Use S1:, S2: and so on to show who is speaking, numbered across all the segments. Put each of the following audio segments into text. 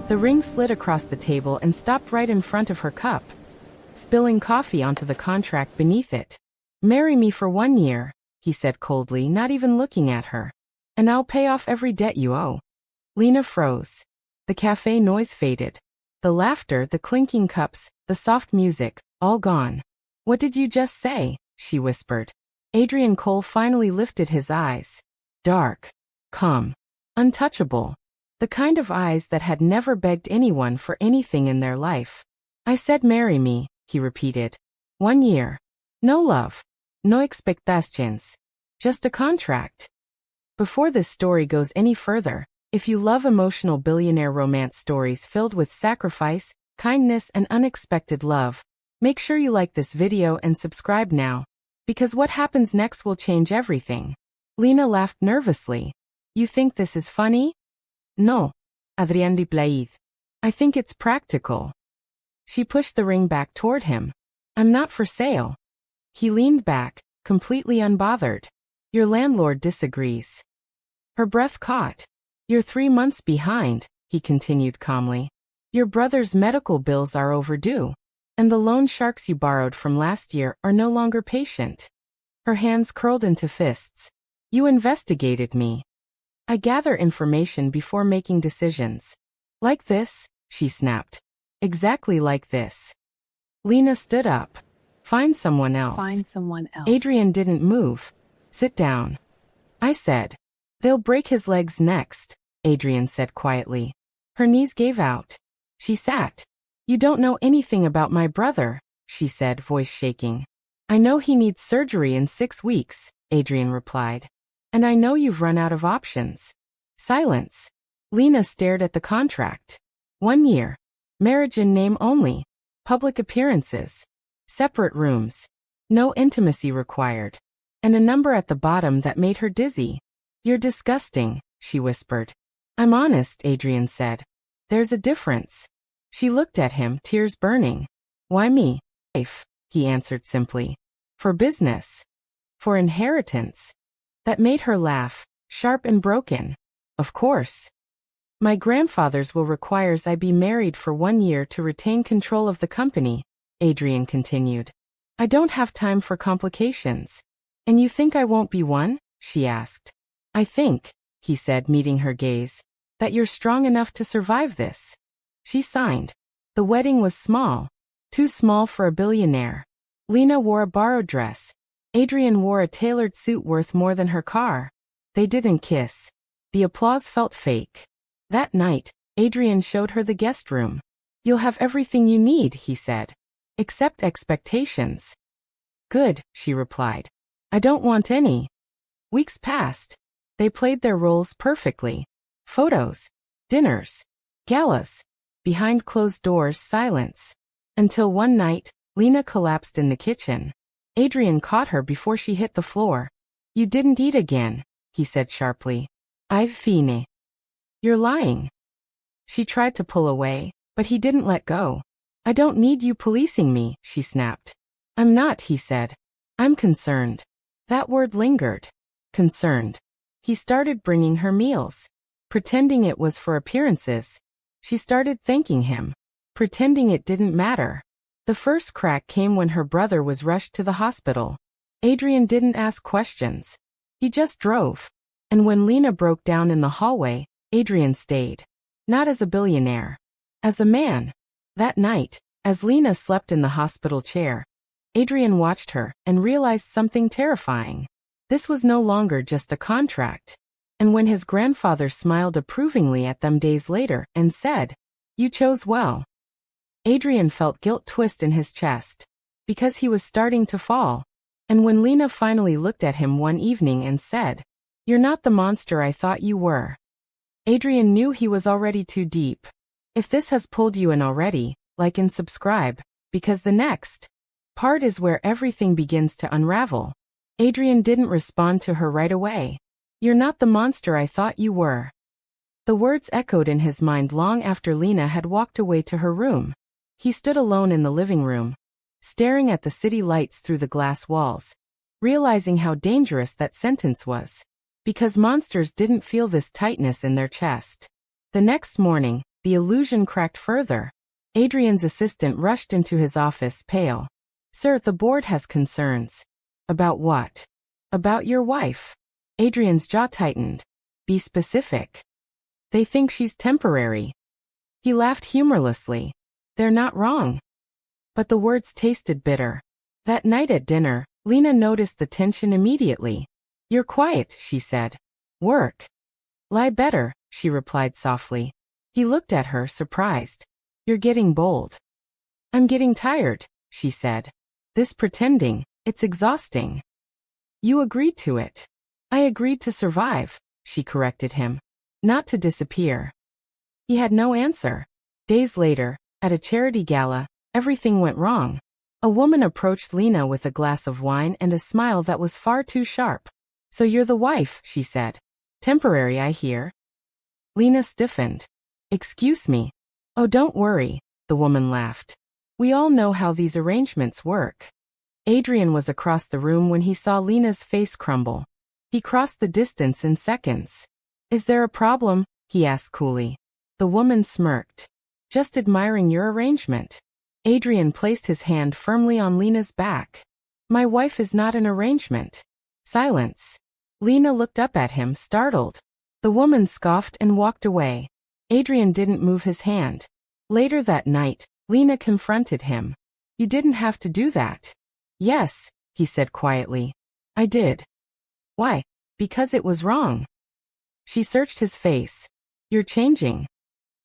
S1: The ring slid across the table and stopped right in front of her cup, spilling coffee onto the contract beneath it. "Marry me for 1 year," he said coldly, not even looking at her. "And I'll pay off every debt you owe." Lena froze. The cafe noise faded. The laughter, the clinking cups, the soft music, all gone. "What did you just say?" she whispered. Adrian Cole finally lifted his eyes. Dark, calm, untouchable. The kind of eyes that had never begged anyone for anything in their life. "I said marry me," he repeated. 1 year. No love. No expectations. Just a contract. Before this story goes any further, if you love emotional billionaire romance stories filled with sacrifice, kindness, and unexpected love, make sure you like this video and subscribe now, because what happens next will change everything. Lena laughed nervously. "You think this is funny?" "No, Adrian replied. I think it's practical." She pushed the ring back toward him. "I'm not for sale." He leaned back, completely unbothered. "Your landlord disagrees." Her breath caught. "You're 3 months behind," he continued calmly. "Your brother's medical bills are overdue, and the loan sharks you borrowed from last year are no longer patient." Her hands curled into fists. "You investigated me. I gather information before making decisions. Like this," she snapped. "Exactly like this." Lena stood up. "Find someone else."
S2: Find someone else.
S1: Adrian didn't move. "Sit down." I said. "They'll break his legs next," Adrian said quietly. Her knees gave out. She sat. "You don't know anything about my brother," she said, voice shaking. "I know he needs surgery in 6 weeks," Adrian replied. "And I know you've run out of options." Silence. Lena stared at the contract. 1 year. Marriage in name only. Public appearances. Separate rooms. No intimacy required. And a number at the bottom that made her dizzy. "You're disgusting," she whispered. "I'm honest," Adrian said. "There's a difference." She looked at him, tears burning. "Why me?" "Life," he answered simply. "For business. For inheritance." That made her laugh, sharp and broken. "Of course. My grandfather's will requires I be married for 1 year to retain control of the company," Adrian continued. "I don't have time for complications." "And you think I won't be one?" she asked. "I think," he said, meeting her gaze, "that you're strong enough to survive this." She signed. The wedding was small. Too small for a billionaire. Lena wore a borrowed dress. Adrian wore a tailored suit worth more than her car. They didn't kiss. The applause felt fake. That night, Adrian showed her the guest room. "You'll have everything you need," he said. "Except expectations." "Good," she replied. "I don't want any." Weeks passed. They played their roles perfectly. Photos, dinners, galas. Behind closed doors, silence. Until one night, Lena collapsed in the kitchen. Adrian caught her before she hit the floor. "You didn't eat again," he said sharply. "I've fine." "You're lying." She tried to pull away, but he didn't let go. "I don't need you policing me," she snapped. "I'm not," he said. "I'm concerned." That word lingered. Concerned. He started bringing her meals. Pretending it was for appearances. She started thanking him. Pretending it didn't matter. The first crack came when her brother was rushed to the hospital. Adrian didn't ask questions. He just drove. And when Lena broke down in the hallway, Adrian stayed. Not as a billionaire. As a man. That night, as Lena slept in the hospital chair, Adrian watched her and realized something terrifying. This was no longer just a contract. And when his grandfather smiled approvingly at them days later and said, "You chose well," Adrian felt guilt twist in his chest. Because he was starting to fall. And when Lena finally looked at him one evening and said, "You're not the monster I thought you were," Adrian knew he was already too deep. If this has pulled you in already, like and subscribe, because the next part is where everything begins to unravel. Adrian didn't respond to her right away. "You're not the monster I thought you were." The words echoed in his mind long after Lena had walked away to her room. He stood alone in the living room, staring at the city lights through the glass walls, realizing how dangerous that sentence was. Because monsters didn't feel this tightness in their chest. The next morning, the illusion cracked further. Adrian's assistant rushed into his office, pale. "Sir, the board has concerns." "About what?" "About your wife." Adrian's jaw tightened. "Be specific." "They think she's temporary." He laughed humorlessly. "They're not wrong." But the words tasted bitter. That night at dinner, Lena noticed the tension immediately. "You're quiet," she said. "Work." "Lie better," she replied softly. He looked at her, surprised. "You're getting bold." "I'm getting tired," she said. "This pretending, it's exhausting." "You agreed to it." "I agreed to survive," she corrected him. "Not to disappear." He had no answer. Days later, at a charity gala, everything went wrong. A woman approached Lena with a glass of wine and a smile that was far too sharp. "So you're the wife," she said. "Temporary, I hear." Lena stiffened. "Excuse me." "Oh, don't worry," the woman laughed. "We all know how these arrangements work." Adrian was across the room when he saw Lena's face crumble. He crossed the distance in seconds. "Is there a problem?" he asked coolly. The woman smirked. "Just admiring your arrangement." Adrian placed his hand firmly on Lena's back. "My wife is not an arrangement." Silence. Lena looked up at him, startled. The woman scoffed and walked away. Adrian didn't move his hand. Later that night, Lena confronted him. "You didn't have to do that." "Yes," he said quietly. "I did." "Why?" "Because it was wrong." She searched his face. "You're changing."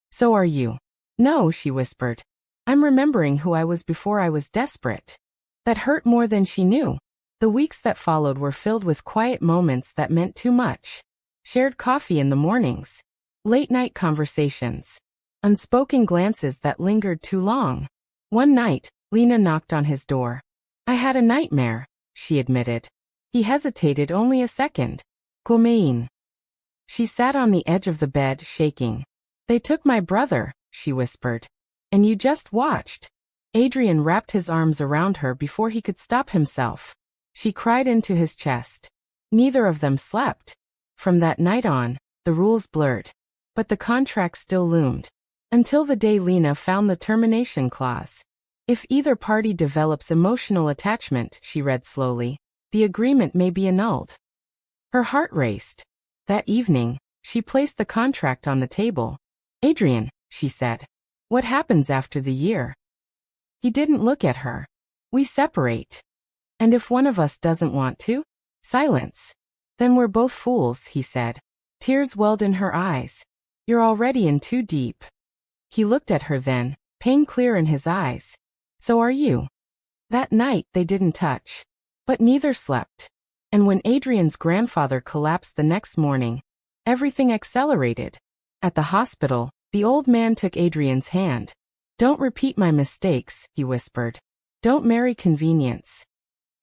S1: "So are you." "No," she whispered. "I'm remembering who I was before I was desperate." That hurt more than she knew. The weeks that followed were filled with quiet moments that meant too much. Shared coffee in the mornings. Late-night conversations. Unspoken glances that lingered too long. One night, Lena knocked on his door. "I had a nightmare," she admitted. He hesitated only a second. "Coméine." She sat on the edge of the bed, shaking. "They took my brother," she whispered. "And you just watched." Adrian wrapped his arms around her before he could stop himself. She cried into his chest. Neither of them slept. From that night on, the rules blurred. But the contract still loomed. Until the day Lena found the termination clause. "If either party develops emotional attachment," she read slowly, "the agreement may be annulled." Her heart raced. That evening, she placed the contract on the table. "Adrian," she said, "what happens after the year?" He didn't look at her. "We separate." "And if one of us doesn't want to?" Silence. "Then we're both fools," he said. Tears welled in her eyes. "You're already in too deep." He looked at her then, pain clear in his eyes. "So are you." That night, they didn't touch. But neither slept. And when Adrian's grandfather collapsed the next morning, everything accelerated. At the hospital, the old man took Adrian's hand. "Don't repeat my mistakes," he whispered. "Don't marry convenience."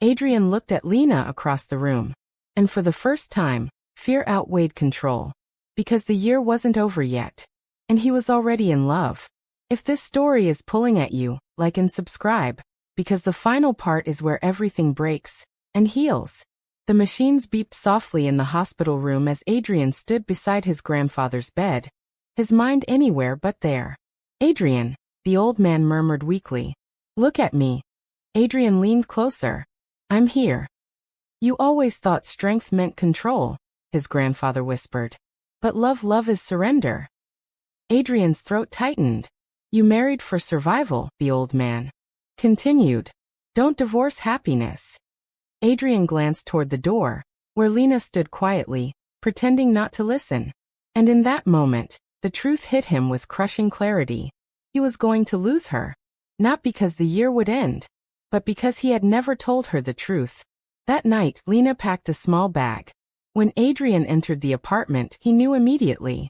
S1: Adrian looked at Lena across the room. And for the first time, fear outweighed control. Because the year wasn't over yet. And he was already in love. If this story is pulling at you, like and subscribe. Because the final part is where everything breaks and heals. The machines beeped softly in the hospital room as Adrian stood beside his grandfather's bed. His mind anywhere but there. "Adrian," the old man murmured weakly. "Look at me." Adrian leaned closer. "I'm here." "You always thought strength meant control," his grandfather whispered. "But love is surrender." Adrian's throat tightened. "You married for survival," the old man continued. "Don't divorce happiness." Adrian glanced toward the door, where Lena stood quietly, pretending not to listen. And in that moment, the truth hit him with crushing clarity. He was going to lose her. Not because the year would end, but because he had never told her the truth. That night, Lena packed a small bag. When Adrian entered the apartment, he knew immediately.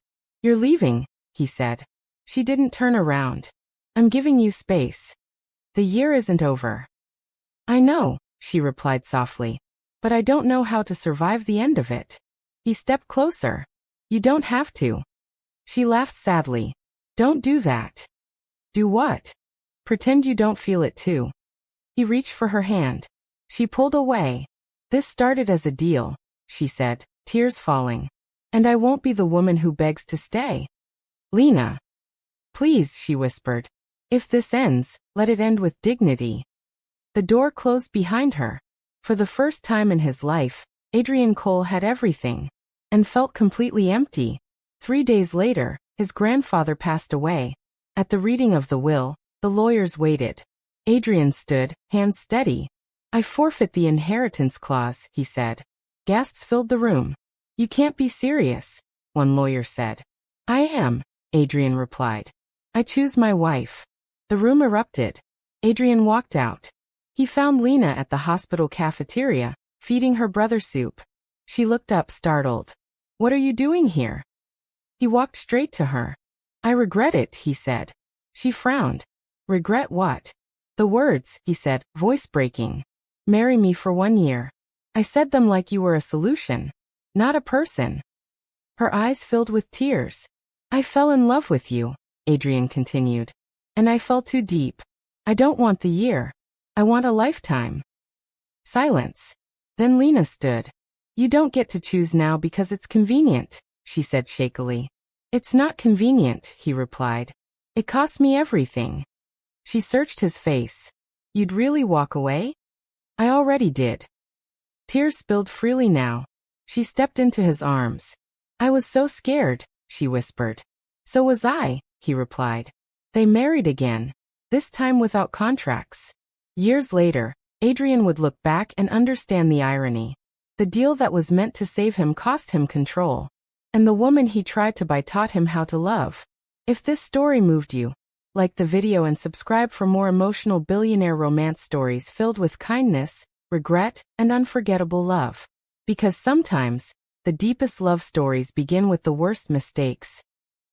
S1: "You're leaving," he said. She didn't turn around. "I'm giving you space. The year isn't over." "I know," she replied softly. "But I don't know how to survive the end of it." He stepped closer. "You don't have to." She laughed sadly. "Don't do that." "Do what?" "Pretend you don't feel it too." He reached for her hand. She pulled away. "This started as a deal," she said, tears falling. "And I won't be the woman who begs to stay." "Lena." Please, she whispered. If this ends, let it end with dignity. The door closed behind her. For the first time in his life, Adrian Cole had everything and felt completely empty. 3 days later, his grandfather passed away. At the reading of the will, the lawyers waited. Adrian stood, hands steady. I forfeit the inheritance clause, he said. Gasps filled the room. You can't be serious, one lawyer said. I am, Adrian replied. I choose my wife. The room erupted. Adrian walked out. He found Lena at the hospital cafeteria, feeding her brother soup. She looked up startled. What are you doing here? He walked straight to her. I regret it, he said. She frowned. Regret what? The words, he said, voice breaking. Marry me for 1 year. I said them like you were a solution, not a person. Her eyes filled with tears. I fell in love with you, Adrian continued. And I fell too deep. I don't want the year. I want a lifetime. Silence. Then Lena stood. You don't get to choose now because it's convenient, she said shakily. It's not convenient, he replied. It cost me everything. She searched his face. You'd really walk away? I already did. Tears spilled freely now. She stepped into his arms. I was so scared, she whispered. So was I, he replied. They married again, this time without contracts. Years later, Adrian would look back and understand the irony. The deal that was meant to save him cost him control. And the woman he tried to buy taught him how to love. If this story moved you, like the video and subscribe for more emotional billionaire romance stories filled with kindness, regret, and unforgettable love. Because sometimes, the deepest love stories begin with the worst mistakes.